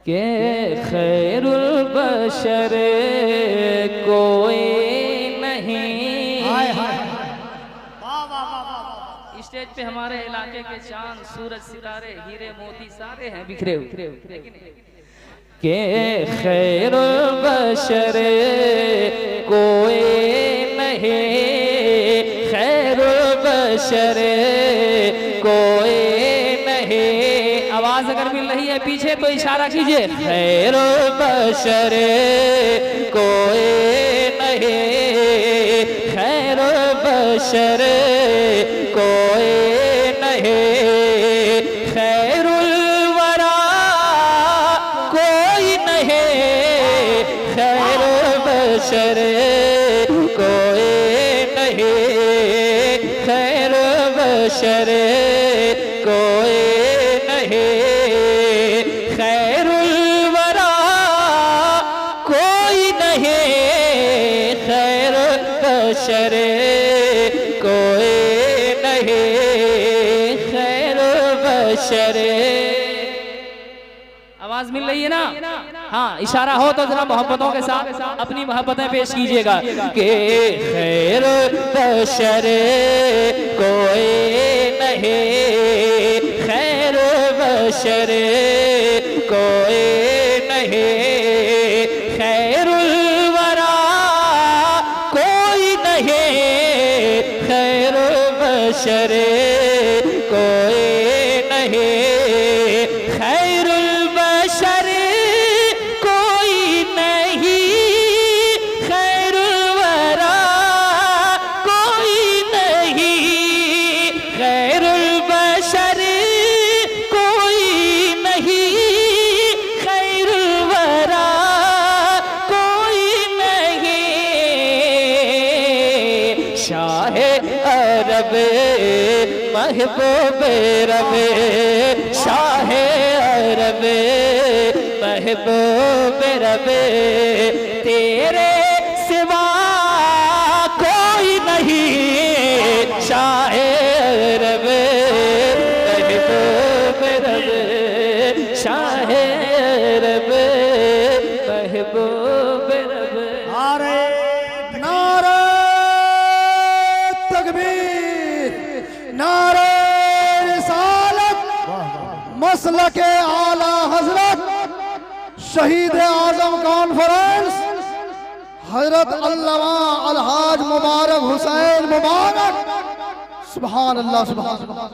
के खैरुल बशर कोई नहीं। स्टेज पे हमारे इलाके के चांद सूरज सितारे हीरे मोती सारे हैं बिखरे हुए। के खैरुल बशर कोई नहीं, खैरुल बशर कोई नहीं। आवाज अगर मिल रही है पीछे तो इशारा कीजिए। खैरुल बशर कोई नहीं, खैरुल बशर कोई नहीं, खैरुल वरा कोई नहीं, खैरुल बशर कोई नहीं, खैरुल बशर कोई नहीं, खैरुल वरा कोई नहीं, खैरुल बशर कोई नहीं, खैरुल बशर। आवाज मिल रही है ना? हाँ, इशारा हो तो जरा मोहब्बतों के साथ अपनी मोहब्बतें पेश कीजिएगा कि खैरुल बशर कोई नहीं, खैरुल बशर कोई नहीं, खैरुल वरा कोई नहीं, खैरुल बशर कोई नहीं, खैरुल बशर कोई नहीं, खैरुल वरा कोई नहीं, खैरुल बशर कोई नहीं, खैरुल वरा कोई नहीं। शाहे अरब महबूब रब, शाहे अरब महबूब रब, तेरे सिवा कोई नहीं। शाहे अरब महबूब रब, शाहे अरब महबूब रब। नारे नारे तकबीर, नारे रिसालत, मसलके आला हजरत शहीद आजम कॉन्फ्रेंस हजरत अल्लामा अलहाज मुबारक हुसैन मुबारक। सुभान अल्लाह, सुभान अल्लाह।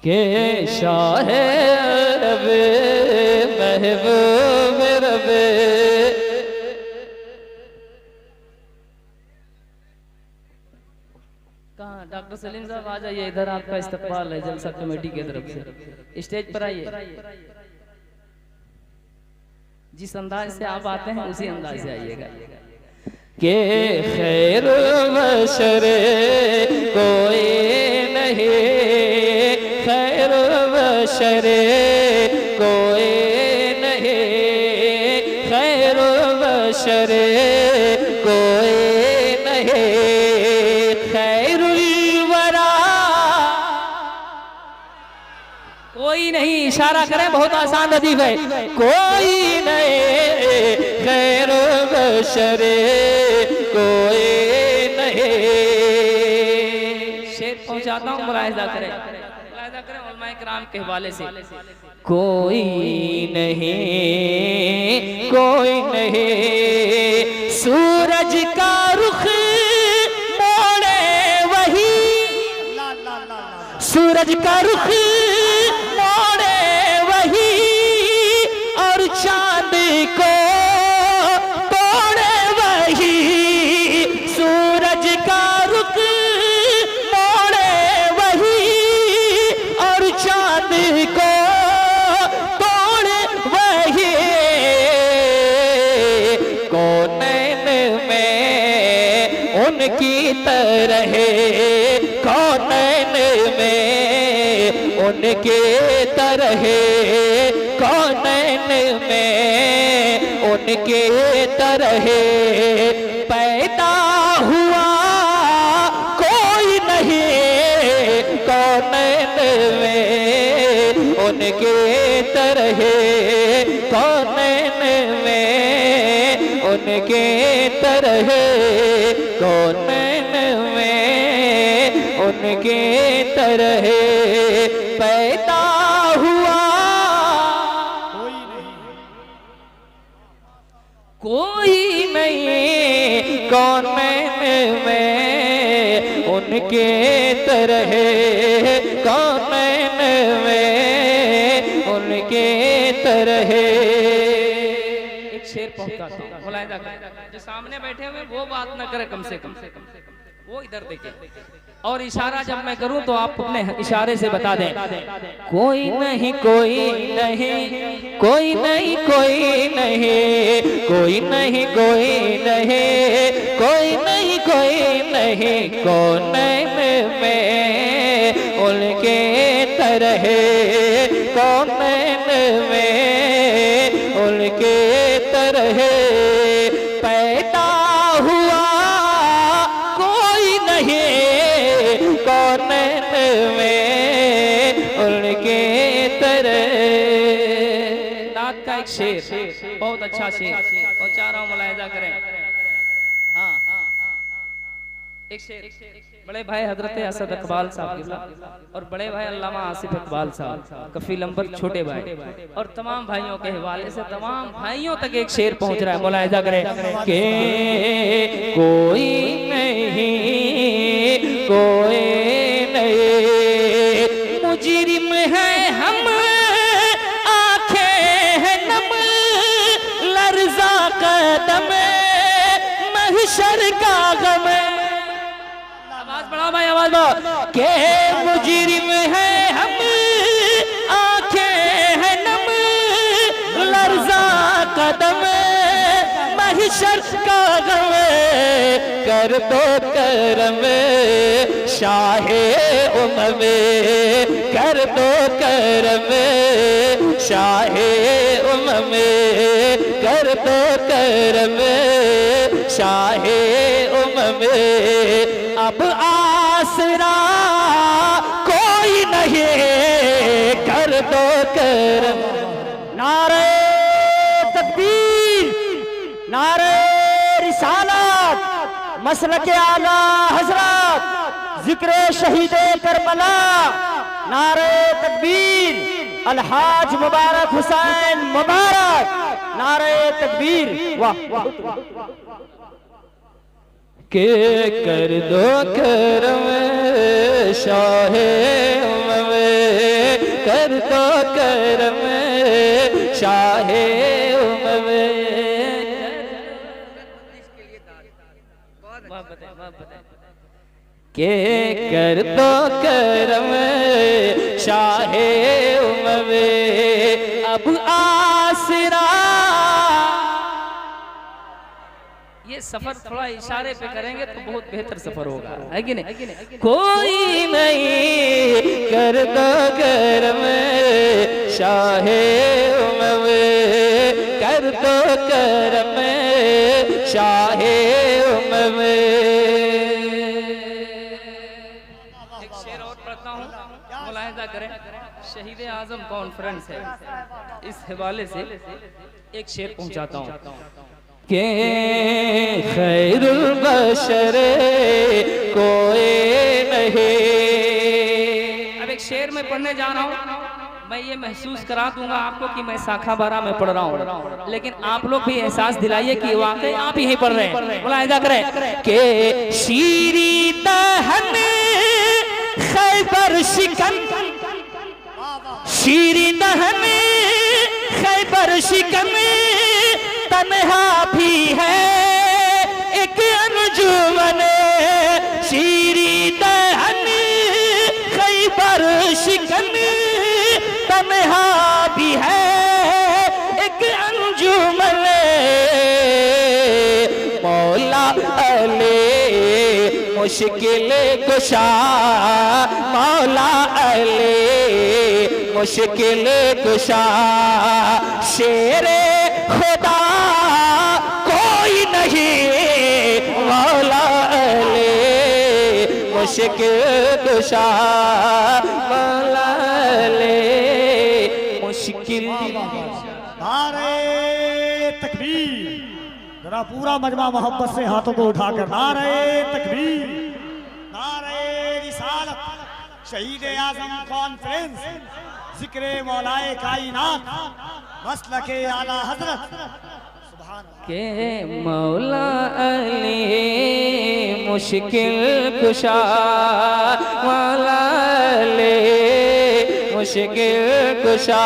के शाहे रब महबूब रब। कहाँ डॉक्टर सलीम साहब आ जाइए, इधर आपका इस्तकबाल है जलसा कमेटी की तरफ से। स्टेज पर आइए। जिस अंदाज से आप आते हैं उसी अंदाज से आइएगा। के खैरुल बशर कोई नहीं, खैरुल बशर कोई नहीं, खैरुल बशर कोई नहीं, खैरुल वरा कोई नहीं। इशारा करें, बहुत आसान लतीफ है। कोई नहीं, खैरुल बशर कोई नहीं। शेर पहुंचाता हूँ, मुलाहिजा करें, मुलाहिजा करें उलमाए किराम के हवाले से। कोई नहीं, कोई नहीं, सूरज का रुख मोड़े वही, सूरज का रुख मोड़े वही, और चांद को तोड़े वही, सूरज का रुख मोड़े वही, और चांद को तोड़े वही। कौनैन में उनकी तरह, कौनैन में उनके तरह, कौनैन में उनके तरह पैदा हुआ कोई नहीं, कौनैन में उनके तरह कौनैन में, उनके तरह कौनैन में, उनके तरह पैदा हुआ कोई नहीं कौनैन में, उनके तरह कौनैन में, उनके तरह। एक शेर पहुंचाता हूं, मुलाहिजा करें, जो सामने बैठे हुए वो बात ना करे, कम से कम वो इधर देखे, और इशारा जब मैं करूं तो आप अपने इशारे से बता दें। कोई नहीं कोई नहीं, कोई नहीं कोई नहीं, कोई नहीं कोई नहीं, कोई नहीं कोई नहीं, कौनैन में, उनके तरह कौनैन में, उनके तरह पैदा हुआ कोई नहीं कौनैन में, उनके तरह। नात का एक शेर, बहुत अच्छा शेर, और चाह रहा हूं मुलाहिजा करें। हाँ, एक शेर बड़े भाई हजरत असद इकबाल साहब के साथ, और बड़े भाई अल्लामा आसिफ इकबाल साहब, कफील अंबर छोटे भाई, और तमाम भाइयों के हवाले से तमाम भाइयों तक एक शेर पहुंच रहा है, मुलाहिजा करें कि कोई नहीं कोई नहीं, मुजरिम है हम, आंखें हैं नम, लर्जा कदम, महशर का गम। आवाज बढ़ाओ भाई, आवाज बढ़ाओ के मुजरिम है हम, आंखें हैं नम, लर्जा कदम, महशर का गम, कर दो करम शाहे उमम, कर दो करम शाहे उमम, कर दो करम शाहे उमम। अब आसरा कोई नहीं, कर दो करम। नारे तकबीर, नारे रिसालत, मसलक आला हजरत, जिक्र शहीदे करबला, नारे तकबीर, अलहाज मुबारक हुसैन मुबारक, नारे तकबीर। वाह वाह। के कर दो करम शाहे उमम, कर दो करम शाहे उमम। के कर दो करम शाहे उमम, अब आसरा। ये सफर थोड़ा इशारे पे करेंगे तो बहुत बेहतर सफर होगा, है कि नहीं? कोई नहीं कर दो करम शाहे उमम, कर दो करम शाहे उमम। एक शेर और पढ़ता हूँ, मुलाहिजा करें, शहीद आजम कॉन्फ्रेंस है, इस हवाले से एक शेर पहुंचाता हूँ के खैरुल बशर कोई नहीं। अब एक शेर में पढ़ने जा रहा हूँ, मैं ये महसूस करा दूंगा आपको कि मैं शाखा बारा में पढ़ रहा हूँ, लेकिन आप लोग भी एहसास दिलाइए कि वाकई आप यहीं पढ़ रहे हैं। मुलाहिजा करें के शीरी दहन खैबर शिकन, शीरी दहन खैबर शिकन, तन्हा भी है एक अंजुमन, शीरी दहन खैबर शिकन, तन्हा भी है एक अंजुमन। मौला अली मुश्किल कुशा, मौला अली मुश्किल कुशा, शेरे खुदा कोई नहीं, मौला अली मुश्किल कुशा, मौला अली मुश्किल मुश्किल। नारे तकबीर, जरा पूरा मजमा मोहब्बत से हाथों को उठाकर नारे तकबीर, नारे रिसालत, शहीद आजम कॉन्फ्रेंस, जिक्र मौलाए कायनात, मसलके आला हजरत, सुभान अल्लाह। के मौला अली मुश्किल कुशा, मौला अली मुश्किल कुशा,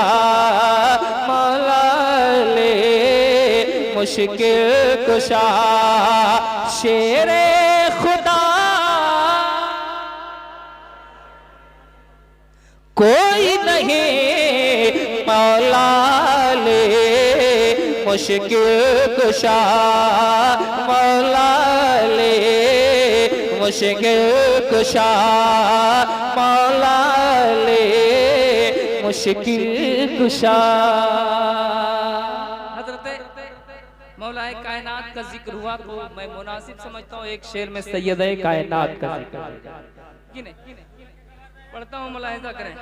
मौला अली मुश्किल कुशा, शेरे खुदा कोई नहीं मौला ले मुश्किल कुशा, मौला ले मुश्किल कुशा, मौला ले मुश्किल कुशा। मौलाए कायनात का जिक्र हुआ तो मैं मुनासिब समझता हूँ एक शेर में सैयद कायनात का जिक्र पढ़ता हूँ, मुलाहिजा करें।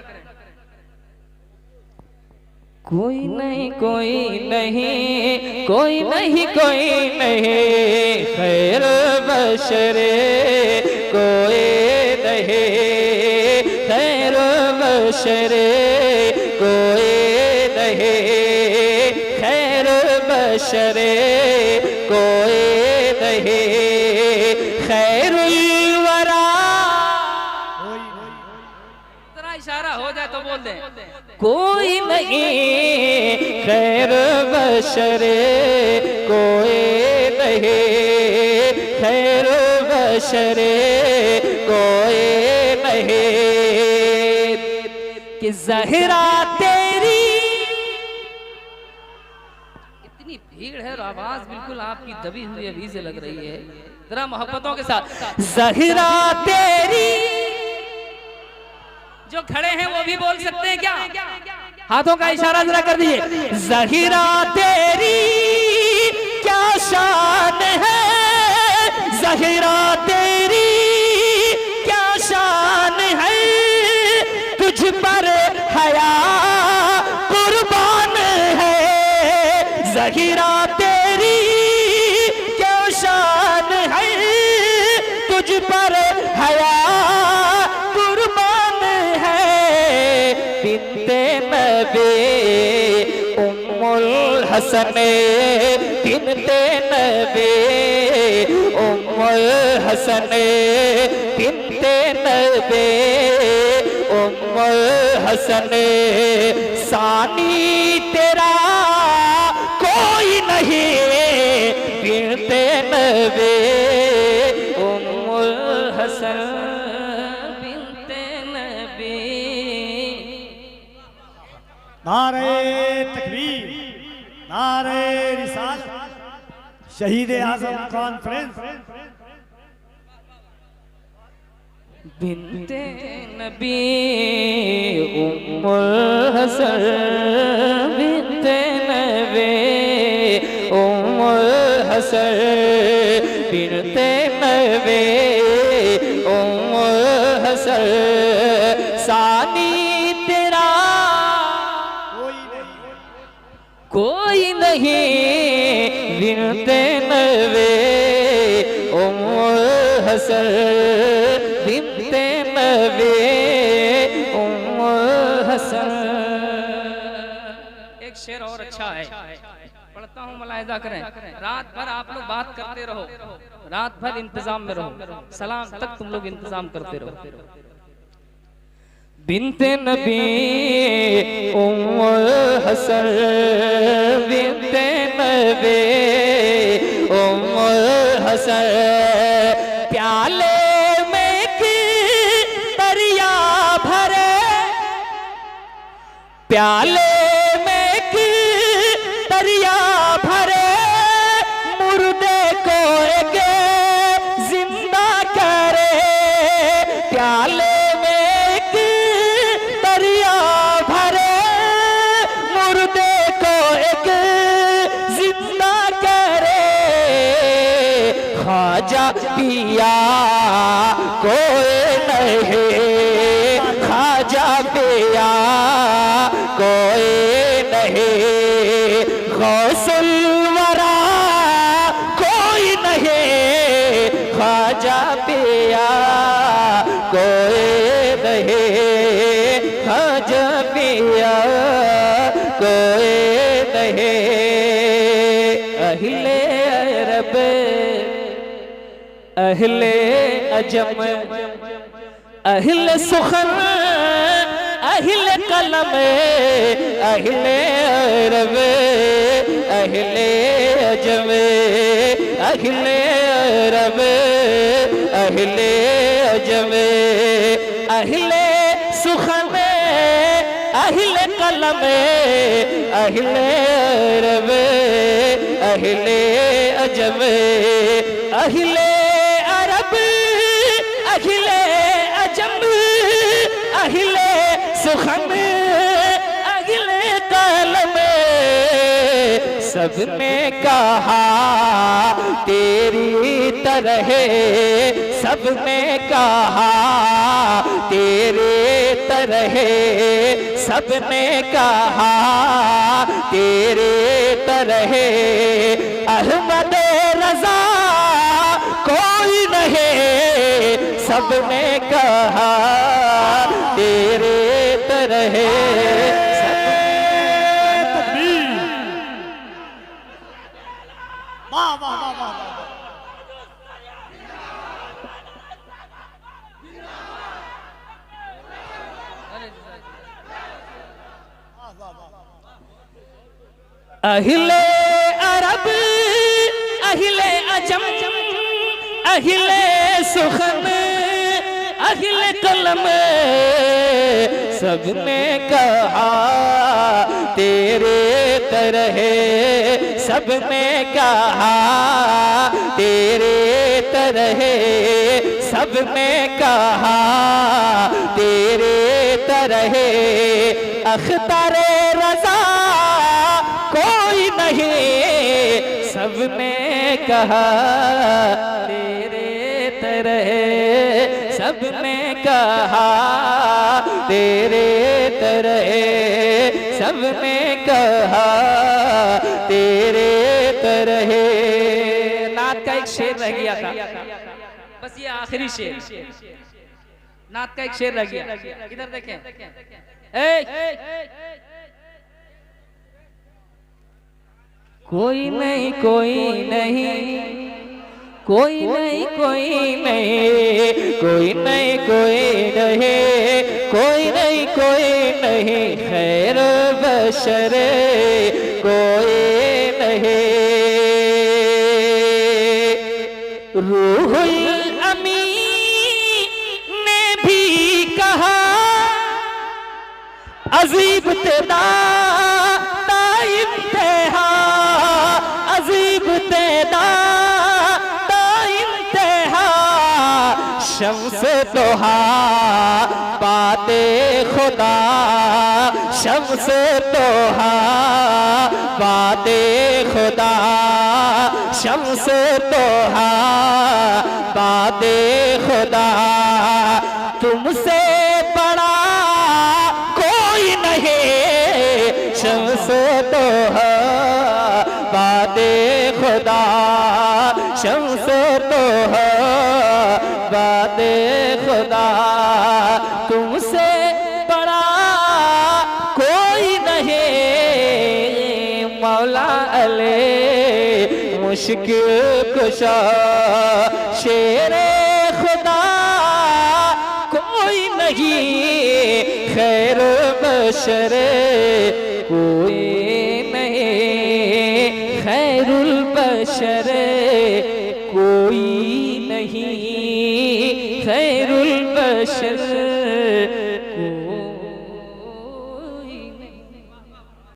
कोई नहीं कोई नहीं कोई नहीं कोई नहीं खैर बशरे, कोई नहीं खैर बशरे, कोई नहीं खैर बशरे, कोई नहीं खैरुल वरा। जरा इशारा हो जाए तो बोल दें, कोई नहीं खैर बशरे, कोई नहीं खैर बशरे, कोई नहीं कि ज़हरा तेरी। इतनी भीड़ है और आवाज बिल्कुल आपकी दबी हुई अभी से लग रही है, जरा मोहब्बतों के साथ। ज़हरा तेरी, जो खड़े हैं वो भी बोल सकते हैं क्या? हाथों का इशारा जरा कर दीजिए। ज़हीरा तेरी क्या शान है, ज़हीरा तेरी क्या शान है, तुझ पर हया कुर्बान है। ज़हीरा तेरी क्या शान है, तुझ पर हया उम्मुल हसन बिनते नबी, उम्मुल हसन बिनते नबी, उम्मुल हसन सानी तेरा कोई नहीं बिनते नबी, उम्मुल हसन बिनते नबी। नारे तकबीर, नारे रिसालत, शहीद आजम कॉन्फ्रेंस, बिनते नबी उम्मुल हसन, बिनते नबी उम्मुल हसन, बिनते नबी उम्मुल हसन सानी तेरा कोई नहीं बिनते नबी उम्मुल हसन, बिनते नबी उम्मुल हसन। एक शेर और अच्छा है, पढ़ता हूँ, मुलाहिजा करें। रात भर आप लोग बात करते रहो, रात भर इंतजाम में रहो, सलाम तक तुम लोग इंतजाम करते रहो। बिनते नबी उम्मुल हसन, बिनते नबी उम्मुल हसन, प्याले में की दरिया भरे, प्याले में की दरिया भरे, मुर्दे को एक जिंदा करे, प्याले ख्वाजा पिया कोई नहीं, ख्वाजा पिया कोई गौसुल वरा कोई नहीं, ख्वाजा पिया कोई नहीं, ख्वाजा पिया कोई नहीं। अहले अरब अहले अजम अहले सुखन अहले कलम अहले अरब अहले अजम अहले अरब अहले अजम अहले सुखन अहले कलम अहले अरब अहले अजम अहले अरब अहले अजम अहले सुखन अहले कलम सबने कहा तेरी तरह, सबने कहा तेरे तरह, सबने कहा तेरे तरह। अहमद रजा कोई नहीं, सबने कहा तेरे तरह। वाह वाह वाह वाह वाह। अहिले अरब अहिले अजम अहिले सुखन अहिले कलम सबने कहा तेरे तरह, सबने कहा तेरे तरह, सबने कहा तेरे तरह। अख्तारे रजा कोई नहीं, सबने कहा तेरे तरह, सबने कहा तेरे तरह, सबने कहा तेरे तरह। नात का एक शेर रह गया था, बस ये आखिरी शेर, नात का एक शेर रह गया। इधर देखें, कोई नहीं कोई नहीं, कोई नहीं कोई नहीं, कोई नहीं कोई नहीं, कोई नहीं कोई नहीं, खैर बशर कोई नहीं। रूहुल अमी ने भी कहा अजीब तेरा इंतहा, अजीब तेरा इंतहा, शम्स दोहा पाते खुदा, शम्स दोहा पाते खुदा, शम्स दोहा पाते खुदा। तुमसे बड़ा कोई नहीं, शम्स दोहा बादे खुदा, शम्स दोहा बादे खुदा। तुमसे बड़ा कोई नहीं, मौला अले मुश्किल कुशा, शेरे खुदा कोई नहीं, खैर बशर कोई नहीं, खैरुल बशर कोई नहीं, खैरुल बशर